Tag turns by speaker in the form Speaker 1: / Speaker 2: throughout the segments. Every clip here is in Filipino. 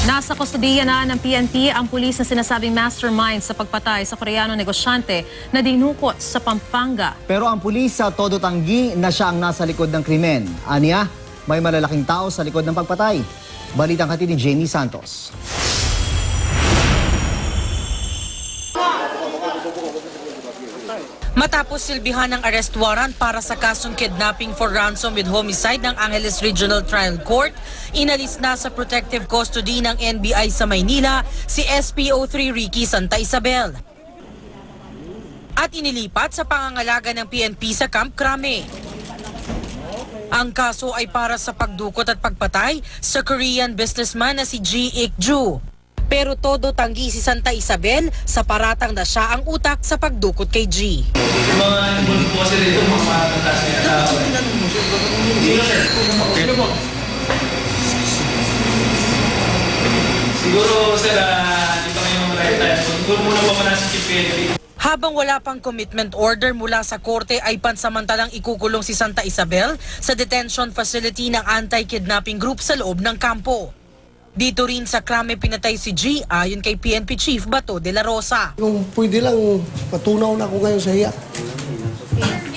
Speaker 1: Nasa kustodiya na ng PNP ang pulis na sinasabing mastermind sa pagpatay sa Koreano negosyante na dinukot sa Pampanga.
Speaker 2: Pero ang pulis sa todo tanggi na siya ang nasa likod ng krimen. Aniya, may malalaking tao sa likod ng pagpatay. Balitang hatid ni Jamie Santos.
Speaker 3: Matapos silbihan ng arrest warrant para sa kasong kidnapping for ransom with homicide ng Angeles Regional Trial Court, inalis na sa protective custody ng NBI sa Maynila si SPO3 Ricky Santa Isabel at inilipat sa pangangalaga ng PNP sa Camp Crame. Ang kaso ay para sa pagdukot at pagpatay sa Korean businessman na si Ji Ik-ju. Pero todo tanggi si Santa Isabel sa paratang na siya ang utak sa pagdukot kay G.
Speaker 4: Yung mga involved po kasi dito, mga matatas niya tao. Dito sir. Okay po. Siguro sir, dito ngayong right time. Siguro muna pa muna sa PNP.
Speaker 3: Habang wala pang commitment order mula sa korte ay pansamantalang ikukulong si Santa Isabel sa detention facility ng anti-kidnapping group sa loob ng kampo. Dito rin sa Crame pinatay si G ayon kay PNP Chief Bato de la Rosa.
Speaker 5: Kung pwede lang, patunaw na ako ngayon sa hiya.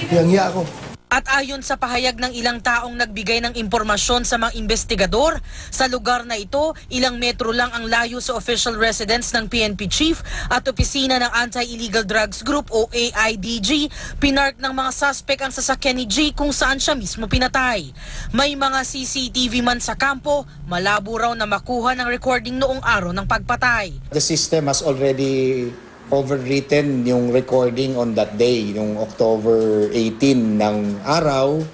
Speaker 5: Hiyang-hiya ako.
Speaker 3: At ayon sa pahayag ng ilang taong nagbigay ng impormasyon sa mga investigador, sa lugar na ito, ilang metro lang ang layo sa official residence ng PNP Chief at opisina ng Anti-Illegal Drugs Group o AIDG, pinark ng mga suspect ang sasakyan ni G kung saan siya mismo pinatay. May mga CCTV man sa kampo, malabo raw na makuha ng recording noong araw ng pagpatay.
Speaker 6: The system has already overwritten yung recording on that day, yung October 18 ng araw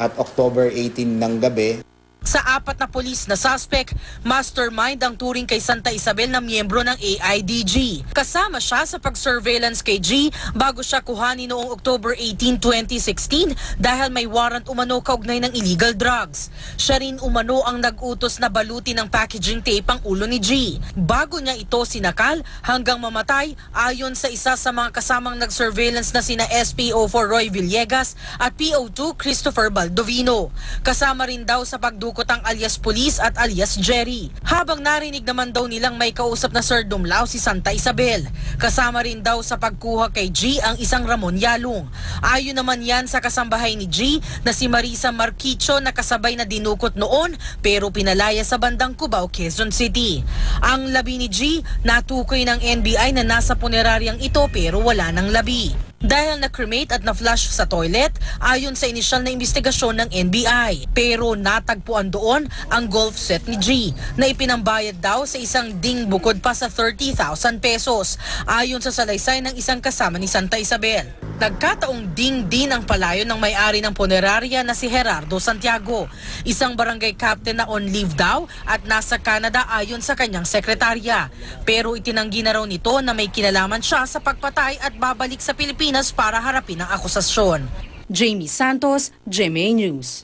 Speaker 6: at October 18 ng gabi.
Speaker 3: Sa apat na pulis na suspect, mastermind ang turing kay Santa Isabel na miyembro ng AIDG. Kasama siya sa pag-surveillance kay G bago siya kuhanin noong October 18, 2016 dahil may warrant umano kaugnay ng illegal drugs. Siya rin umano ang nag-utos na balutin ng packaging tape ang ulo ni G. Bago niya ito sinakal hanggang mamatay ayon sa isa sa mga kasamang nag-surveillance na sina SPO4 Roy Villegas at PO2 Christopher Baldovino. Kasama rin daw sa pagdukot ang alias Police at alias Jerry. Habang narinig naman daw nilang may kausap na Sir Dumlao si Santa Isabel. Kasama rin daw sa pagkuha kay G ang isang Ramon Yalong. Ayon naman yan sa kasambahay ni G na si Marisa Marquicho na kasabay na dinukot noon pero pinalaya sa bandang Cubao, Quezon City. Ang labi ni G natukoy ng NBI na nasa puneraryang ito pero wala ng labi. Dahil na-cremate at na-flush sa toilet ayon sa inisyal na investigasyon ng NBI. Pero natagpuan doon ang golf set ni G na ipinambayad daw sa isang ding bukod pa sa 30,000 pesos ayon sa salaysay ng isang kasama ni Santa Isabel. Nagkataong ding din ang palayo ng may-ari ng punerarya na si Gerardo Santiago, isang barangay captain na on leave daw at nasa Canada ayon sa kanyang sekretarya. Pero itinanggi na raw nito na may kinalaman siya sa pagpatay at babalik sa Pilipinas para harapin ang akusasyon.
Speaker 7: Jamie Santos, GMA News.